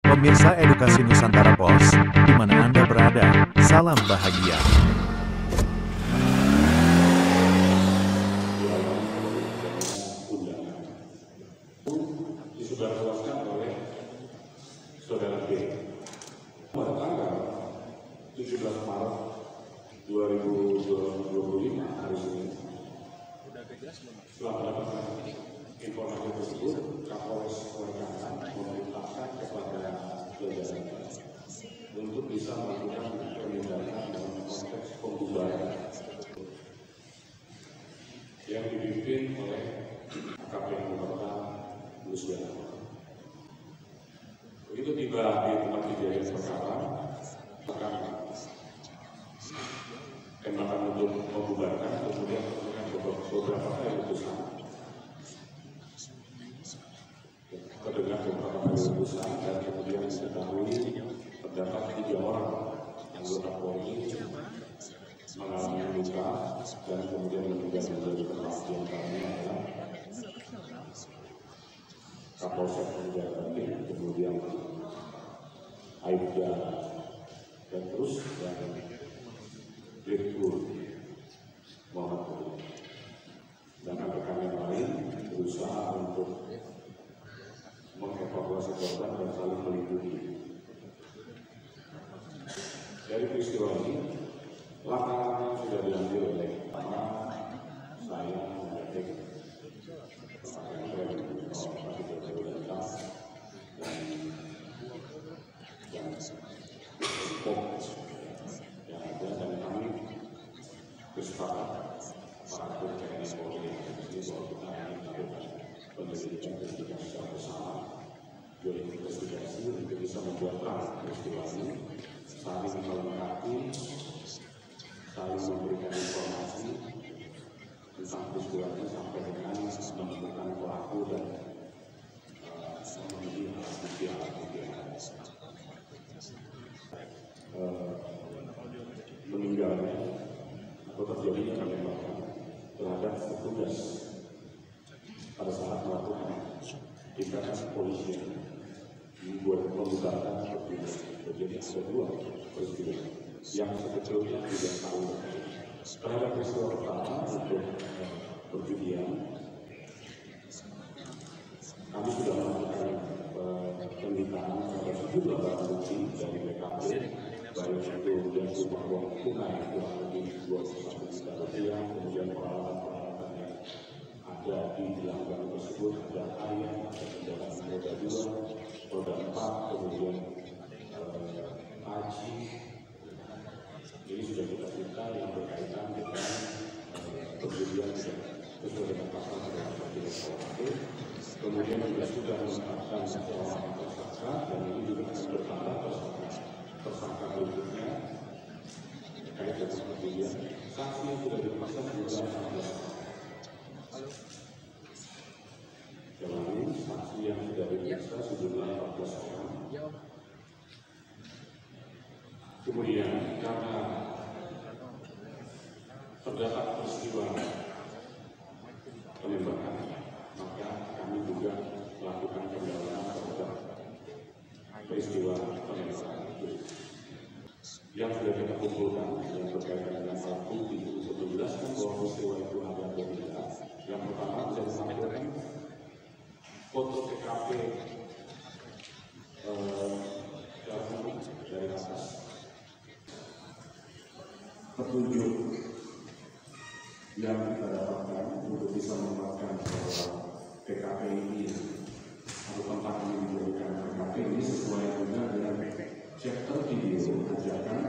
Pemirsa Edukasi Nusantara Pos, di mana Anda berada, salam bahagia. Disubarluaskan oleh Saudara B. Pada tanggal 17 Maret 2025 hari ini, setelah mendapatkan informasi tersebut, Kapolres Wairangan memerintahkan kepada jajaran untuk bisa melakukan penindakan dalam konteks pembubaran yang dipimpin oleh AKP Anggota Luciana. Begitu tiba di tempat kejadian perkara, maka tembakan untuk membubarkan, kemudian melakukan beberapa kali letusan. Terdengar beberapa kali letusan dan kemudian diketahui terdapat 3 orang anggota Polri mengalami luka dan kemudian meninggal dunia. Kepastian kami adalah Kapolsek Penjagaan, kemudian Aibda Petrus dan Direktur Muhammad Puri. Dan rekan yang lain berusaha untuk mengevakuasi korban dan saling melindungi. Dari peristiwa ini, langkah-langkah sudah diambil oleh saya mengecek yang ada, dan kami bersepakat para TNI Polri yang ada di sini bahwa kita ingin melakukan penyelidikan secara bersama, investigasi untuk bisa membuat terang peristiwa ini, saling melengkapi, saling memberikan informasi tentang peristiwa ini sampai dengan menemukan pelaku dan memenuhi alat bukti meninggalnya atau terjadinya penembakan terhadap petugas pada saat melakukan tindakan kepolisian membuat pembubaran petugas. Jadi ada 2 peristiwa yang sebetulnya tidak tahu. Terhadap peristiwa pertama untuk perjudian, kami sudah melakukan penelitian terhadap sejumlah barang bukti dari BKP, baik itu yang berupa uang tunai kurang lebih 21 juta rupiah, kemudian peralatan-peralatan yang ada di gelanggang tersebut, ada ayam, ada kendaraan roda 2, roda 4, kemudian haji. Ini sudah kita minta yang berkaitan dengan perjudian sesuai dengan pasal 131. Kemudian juga sudah menetapkan seorang tersangka, dan ini juga akan bertambah tersangka berikutnya terkait dengan perjudian. Saksi yang sudah diperiksa juga 14. Yang lain, saksi yang sudah diperiksa sejumlah 14 orang. Kemudian karena terdapat peristiwa penembakan, maka kami juga melakukan pendalaman terhadap peristiwa penembakan itu. Yang sudah kita kumpulkan yang berkaitan dengan alat bukti untuk menjelaskan bahwa peristiwa itu ada atau tidak. Yang pertama bisa disampaikan foto TKP dari atas. Petunjuk yang kita dapatkan untuk bisa menguatkan bahwa TKP ini atau tempat yang dijadikan TKP ini sesuai juga dengan chapter video ajakan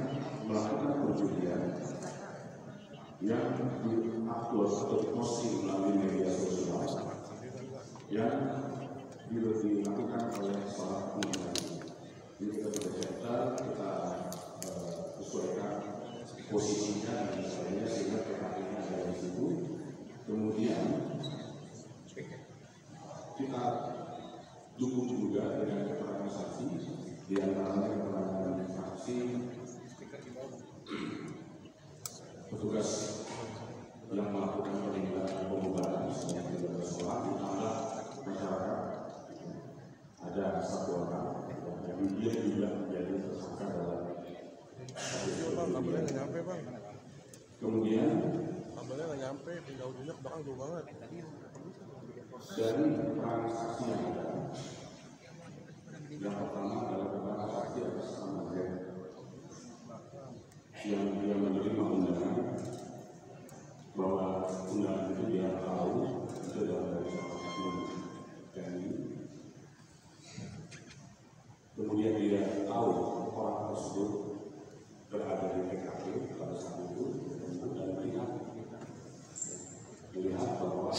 melakukan perjudian yang diupload atau diposting melalui media sosial yang dilakukan oleh seorang pengguna. Jadi kita sudah chapter, kita sesuaikan posisinya dan misalnya sehingga TKP-nya ada di situ. Kemudian kita dukung juga dengan keterangan saksi, di antaranya keterangan saksi petugas yang melakukan penindakan pembubaran sebanyak 13 orang, ditambah masyarakat ada 1 orang. Jadi dia juga menjadi tersangka dalam kasus tersebut. Kabelnya nggak nyampe bang. Kemudian Kabelnya nggak nyampe, tinggal ujungnya ke belakang jauh banget. dari peran saksi yang ada, yang pertama adalah keterangan saksi atas nama Z yang dia menerima undangan bahwa undangan itu dia tahu itu adalah dari salah satu TNI. Kemudian dia tahu orang tersebut berada di TKP pada saat itu dan melihat bahwa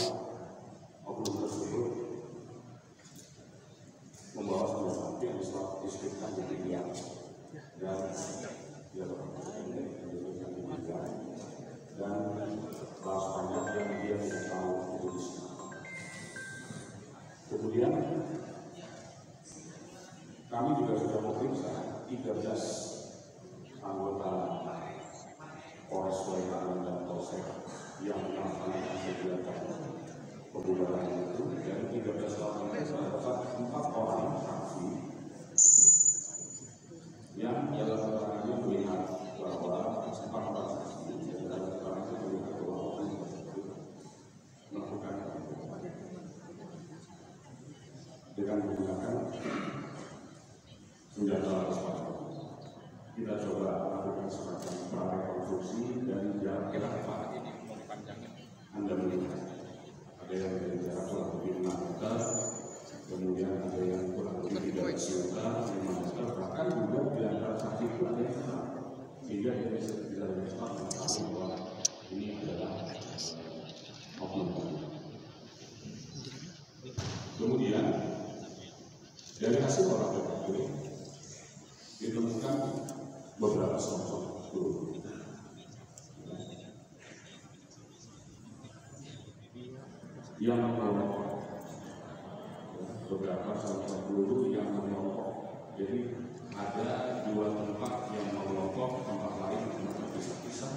oknum tersebut membawa senjata api yang disebutkan di pinggang dan dia dan bahas panjang yang dia tidak tahu itu di sana. Kemudian kami juga sudah memeriksa 13 anggota Polres Balikpapan dan Polsek yang melaksanakan kegiatan pembubaran itu, dari 13 orang itu terdapat 4 orang saksi yang dalam keterangannya melihat bahwa 4 orang saksi yang dalam keterangannya melihat bahwa orang tersebut melakukan dengan menggunakan senjata laras panjang. Kita coba lakukan semacam prarekonstruksi dan jarak Anda melihat ada yang dari jarak kurang lebih 6 meter, kemudian ada yang kurang lebih 3 meter, 5 meter, bahkan juga di antara saksi itu ada yang terang, sehingga dia bisa tidak mengetahui bahwa ini adalah oknum. Kemudian dari hasil olah TKP ditemukan beberapa selongsong peluru. Yang melontok, beberapa selongsong peluru yang melontok. Jadi ada 2 tempat yang melontok, tempat lain yang terpisah-pisah,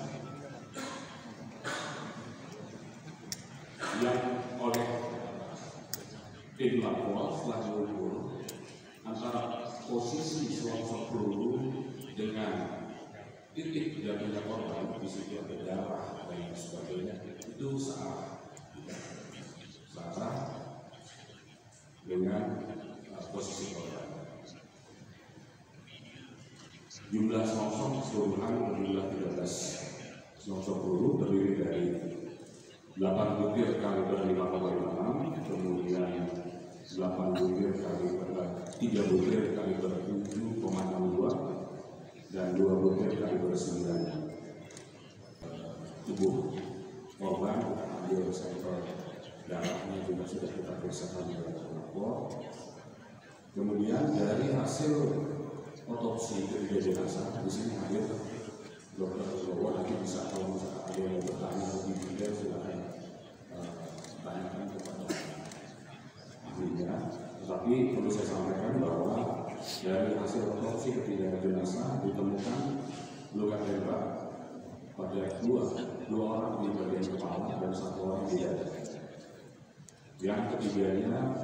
yang oleh tim lapor setelah mengukur antara posisi selongsong peluru dengan titik jatuhnya korban, di situ ada darah dan sebagainya, itu salah dengan posisi korban. Jumlah selongsong keseluruhan berjumlah 13 selongsong peluru, terdiri dari 8 butir kaliber 5,56, kemudian 8 butir kaliber 3 butir kaliber 7,62 dan 2 butir kaliber 9. Tubuh korban ambil sampel darahnya juga sudah kita periksakan di dalam lapor. Kemudian dari hasil otopsi ketiga jenazah, di sini hadir Dokter Bowo, nanti bisa kalau misalkan ada yang bertanya lebih detail silakan tanyakan kepada ahlinya. Tetapi perlu saya sampaikan bahwa dari hasil otopsi ketiga jenazah ditemukan luka tembak pada dua orang di bagian kepala dan 1 orang di dada. Yang ketiganya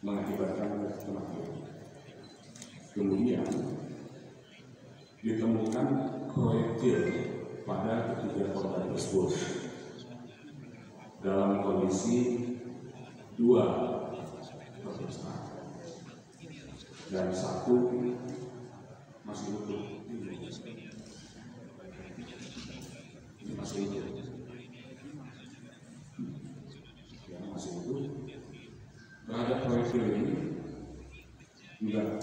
mengakibatkan kematian. Kemudian ditemukan proyektil pada ketiga korban tersebut dalam kondisi 2 terpisah dan 1 masih utuh. Ini masih utuh. Ya, masih utuh. Terhadap proyektil ini juga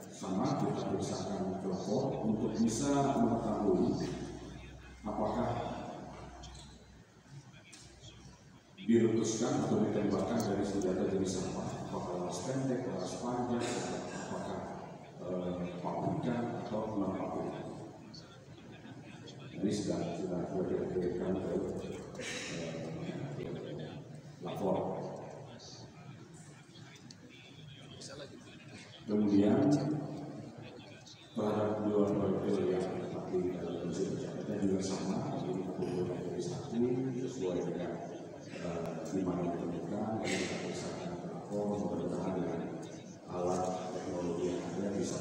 sama kita periksakan pelapor untuk bisa mengetahui apakah diletuskan atau ditembakkan dari senjata jenis apa, apakah laras pendek, laras panjang, apakah pabrikan atau non-pabrikan. Ini sudah kita kirimkan ke lapor. Kemudian terhadap 2 proyektil yang tadi dalam senjata juga sama, ini dikumpulkan dari 1 sesuai dengan di mana ditemukan, dan kita periksakan lapor, mudah-mudahan dengan alat teknologi yang ada bisa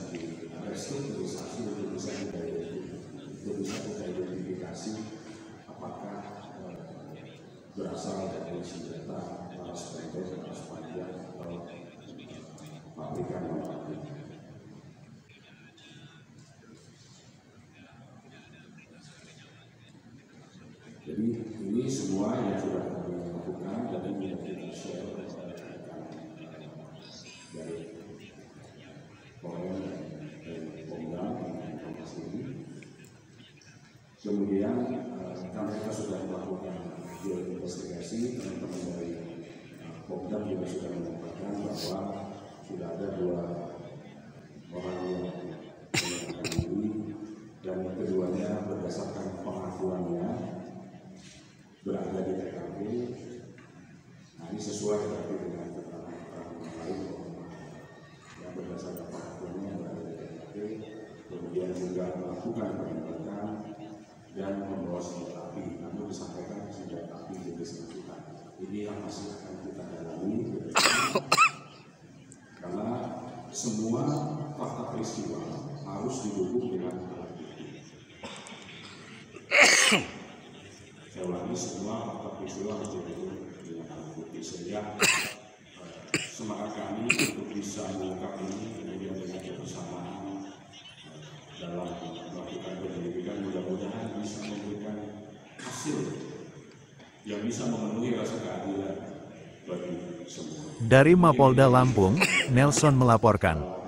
ya pabrikan pabrik. Jadi ini semua yang sudah kami lakukan dan ini yang kita share dari Polres dan Pemda dan Kompas ini. Kemudian mereka sudah melakukan investigasi, teman-teman dari Pemda juga sudah menyampaikan bahwa sudah ada 2 orang yang menyatakan diri dan keduanya berdasarkan pengakuannya berada di TKP. Nah, ini sesuai berarti dengan keterangan lain yang berdasarkan pengakuannya berada di TKP, kemudian juga melakukan penembakan dan membawa senjata api. Namun disampaikan senjata api jenis rakitan. Ini yang masih akan kita dalami karena semua fakta peristiwa harus didukung dengan alat bukti. Saya ulangi, semua fakta peristiwa harus didukung dengan alat bukti sehingga semangat kami untuk bisa mengungkap ini kemudian dengan kebersamaan dalam melakukan penyelidikan mudah-mudahan bisa memberikan hasil yang bisa memenuhi rasa keadilan bagi semua. Dari Mapolda Lampung, Nelson melaporkan.